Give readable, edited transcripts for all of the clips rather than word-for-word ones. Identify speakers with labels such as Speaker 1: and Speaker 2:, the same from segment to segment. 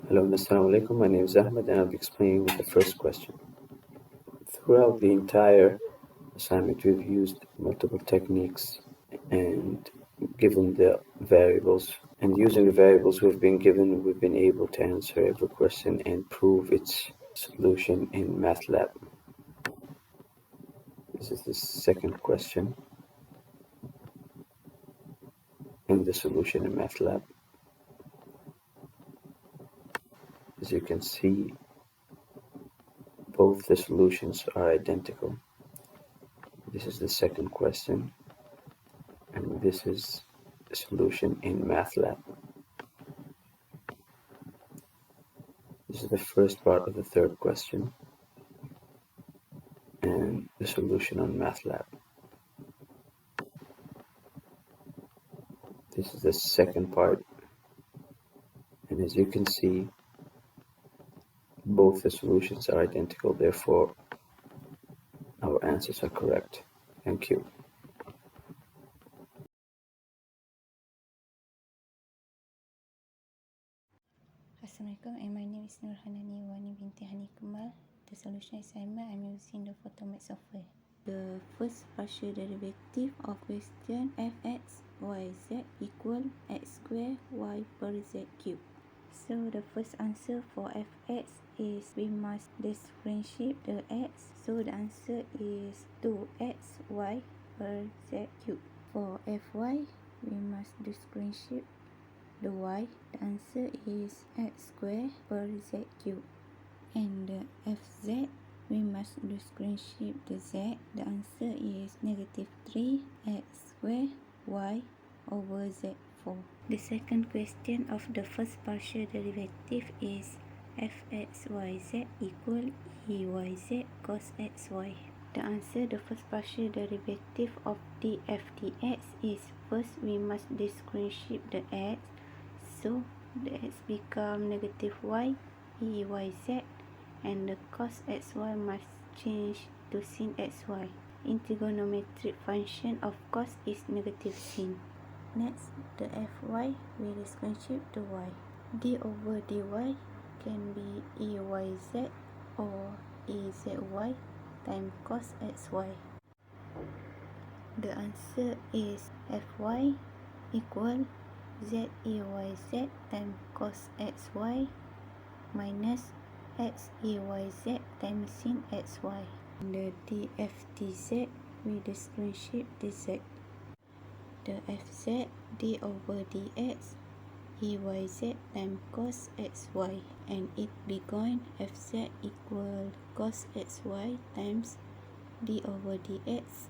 Speaker 1: Hello, Assalamu alaikum. My name is Ahmed and I'll be explaining the first question. Throughout the entire assignment, we've used multiple techniques and given the variables. And using the variables we've been able to answer every question and prove its solution in MATLAB. This is the second question and the solution in MATLAB. As you can see, both the solutions are identical. This is the second question, and this is the solution in MATLAB. This is the first part of the third question, and the solution on MATLAB. This is the second part, and as you can see, both the solutions are identical, therefore our answers are correct. Thank you.
Speaker 2: Assalamualaikum, and my name is Nurhanani Wani binti Hani Kumal. The solution assignment I'm using the Photomat software. The first partial derivative of question fx y z equal x square y per z cube. So the first answer for fx is we must differentiate the x. So the answer is 2xy per z cube. For fy, we must differentiate the y. The answer is x square per z cube. And the fz, we must differentiate the z. The answer is negative 3x square y over z4. The second question of the first partial derivative is fxyz equal eyz cos xy. The answer, the first partial derivative of df dx is first we must differentiate the x. So the x become negative y eyz, and the cos xy must change to sin xy. In trigonometric function of cos is negative sin. Next, the fy we differentiate the y. D over dy can be eyz or ezy times cos xy. The answer is fy equal zeyz times cos xy minus xeyz times sin xy. The df dz, we differentiate dz. The fz, d over dx eyz times cos xy, and it becomes fz equal cos xy times d over dx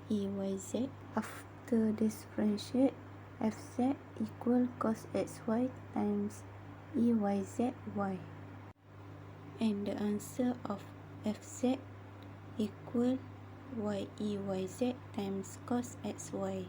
Speaker 2: eyz. After differentiate, fz equal cos xy times eyzy, and the answer of fz equal yeyz times cos xy.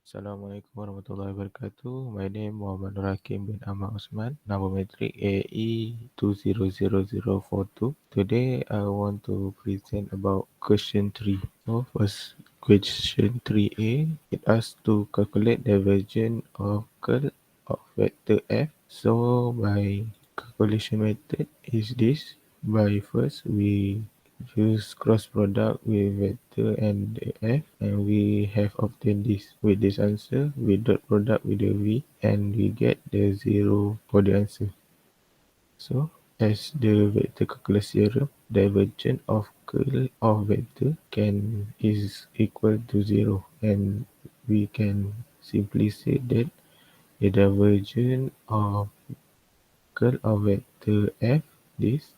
Speaker 3: Assalamualaikum warahmatullahi wabarakatuh. My name Muhammad Nur Hakim bin Ahmad Osman, number matric AE 200042. Today I want to present about question 3. So first question 3A, it asks to calculate divergence of curl of vector F. So my calculation method is this. By first we use cross product with vector and the f, and we have obtained this. With this answer, we dot product with the v, and we get the 0 for the answer. So as the vector calculus theorem, divergence of curl of vector is equal to 0, and we can simply say that the divergence of curl of vector f, this,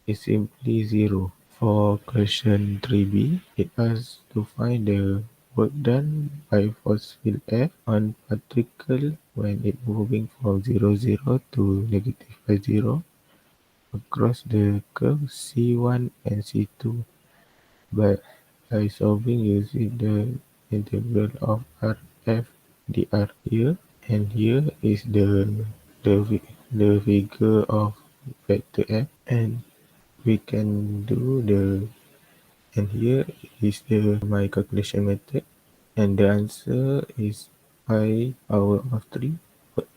Speaker 3: is simply 0. For question 3b, it asks to find the work done by force field F on particle when it moving from 0, 0 to negative 5, 0 across the curve C1 and C2 by solving using the integral of Rf dr here, and here is the figure of vector f, and we can do the, and here is the my calculation method, and the answer is pi power of 3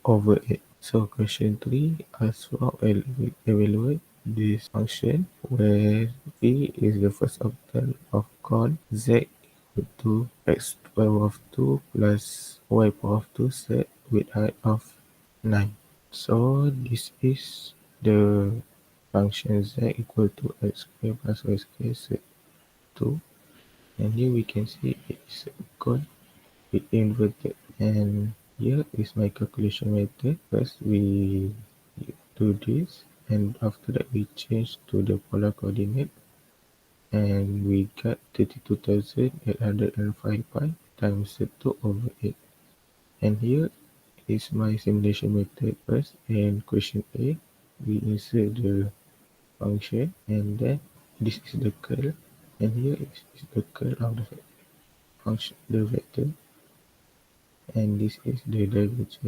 Speaker 3: over 8. So question 3 asks for evaluate this function where v is the first octal of chord, z equal to x power of 2 plus y power of 2 set with height of 9. So this is the function z equal to x squared plus y squared set 2, and here we can see it is chord with inverted. And here is my calculation method. First we do this, and after that we change to the polar coordinate, and we got 32,805 pi times 2 over 8. And here is my simulation method. First, in question A, we insert the function, and then this is the curl, and here is the curl of the function, the vector, and this is the divergence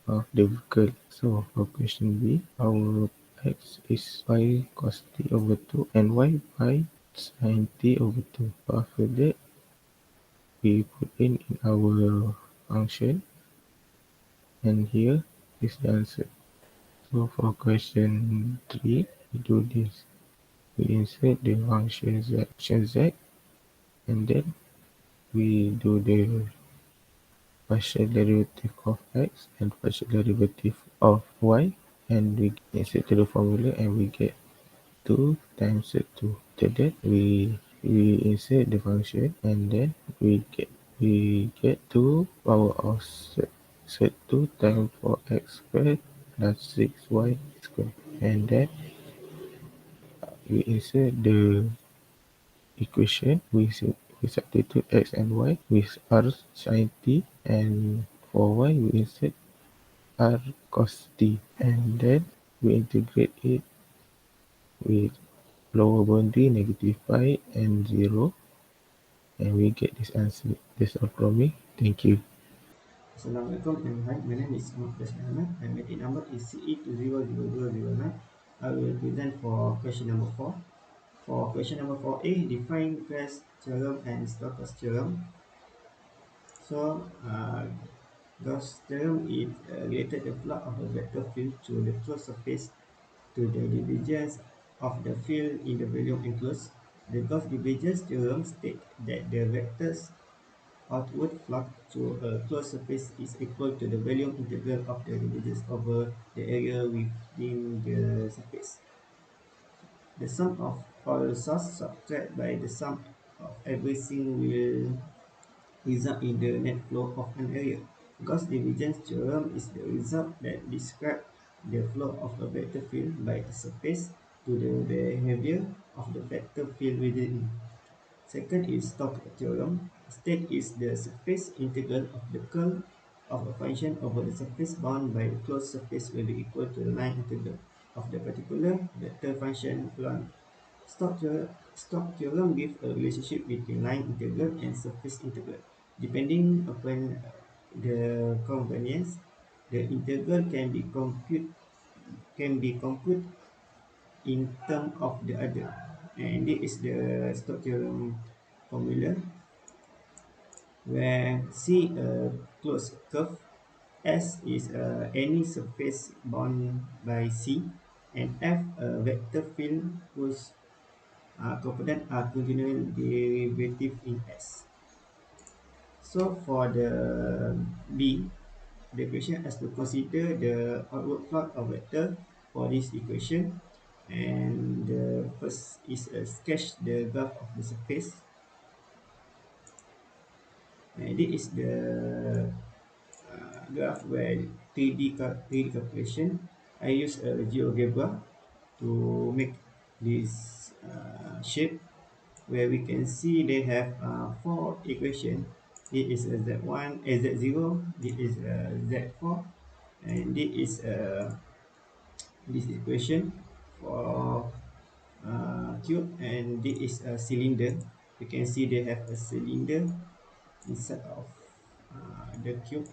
Speaker 3: of the curl. So for question B, our x is pi cos t over 2 and y pi sin t over 2. After that, we put in our function, and here is the answer. So for question 3, we do this. We insert the function z, and then we do the partial derivative of x and partial derivative of y, and we insert to the formula, and we get 2 times 2. After that, we insert the function, and then we get 2 power of set 2 times 4x squared plus 6y squared, and then we insert the equation. We substitute x and y with r sin t, and for y we insert r cos t, and then we integrate it with lower boundary negative pi and 0, and we get this answer. That's all from me. Thank you.
Speaker 4: Assalamualaikum and hi, my name is Muhammad Ahmed. My meeting number is CE200009. I will present for question number 4. For question number 4A, define Gauss theorem and Stokes theorem. So, Gauss theorem is related the plot of a vector field to the closed surface to the divergence of the field in the volume enclosed. The Gauss divergence theorem states that the vector's outward flux to a closed surface is equal to the volume integral of the divergence over the area within the surface. The sum of all sources subtracted by the sum of everything will result in the net flow of an area. Gauss divergence theorem is the result that describes the flow of a vector field by a surface to the behavior of the vector field within. Second is Stokes theorem. State is the surface integral of the curl of a function over the surface bound by the closed surface will be equal to the line integral of the particular vector function along. Stokes theorem gives a relationship between line integral and surface integral. Depending upon the convenience, the integral can be computed in terms of the other. And this is the Stokes theorem formula, where C a closed curve, S is any surface bound by C, and F a vector field whose components are continual derivative in S. So for the B, the equation has to consider the outward flux of vector for this equation, and the first is sketch the graph of the surface, and this is the graph where 3D calculation. I use a GeoGebra to make this shape, where we can see they have four equations. It is a Z1, a Z0, it is a Z4, and it is this equation for cube, and this is a cylinder. You can see they have a cylinder inside of the cube.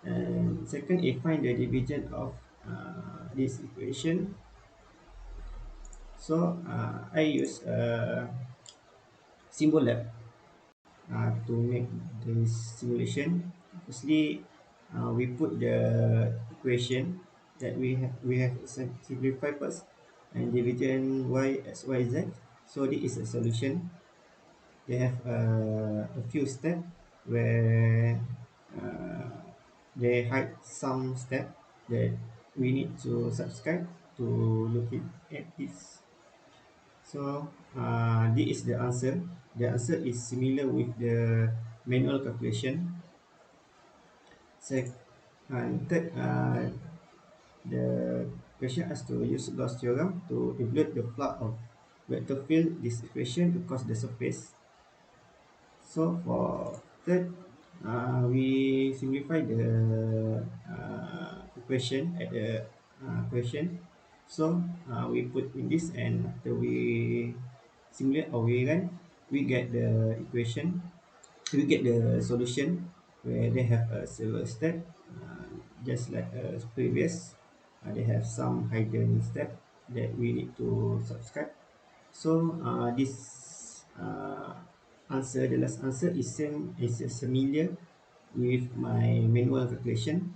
Speaker 4: And second is find the division of this equation. So I use a symbol lab to make this simulation. Firstly, we put the equation that we have simplified first and division y as yz. So this is a solution. They have a few steps where uh, they hide some step that we need to subscribe to look at this. So this is the answer. The answer is similar with the manual calculation. And third, the question has to use Gauss theorem to evaluate the plot of vector field this equation across the surface. So for third, we simplify the equation at the question. So we put in this, and after we simulate or we run, we get the equation. We get the solution where they have a several step, just like previous. They have some hidden step that we need to subscribe. So this answer, the last answer is same, is similar with my manual calculation.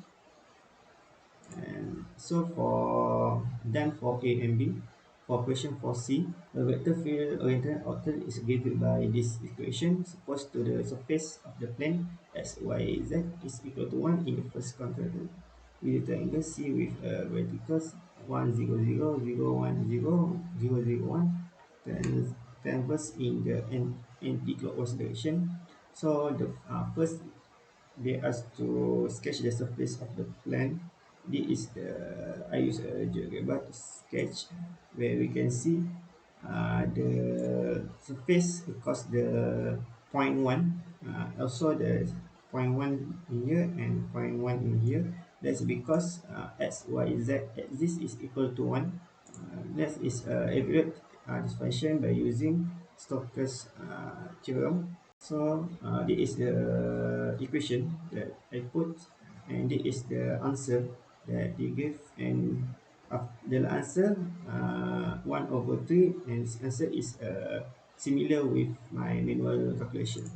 Speaker 4: And so for done for A and B. For question 4C, a vector field oriented outward is given by this equation. Suppose to the surface of the plane x, y, z is equal to 1 in the first quadrant with the triangle C with a verticals 1 0 0 0 1 0 0 0 1 transverse in the anti-clockwise direction. So the first they ask to sketch the surface of the plane. This is the I use a GeoGebra to sketch where we can see the surface across the point one. Also the point one in here and point one in here. That's because x, y, z axis is equal to one. That is evaluate this function by using Stokes theorem. So this is the equation that I put, and this is the answer that they give. And the answer 1/3, and this answer is similar with my manual calculation.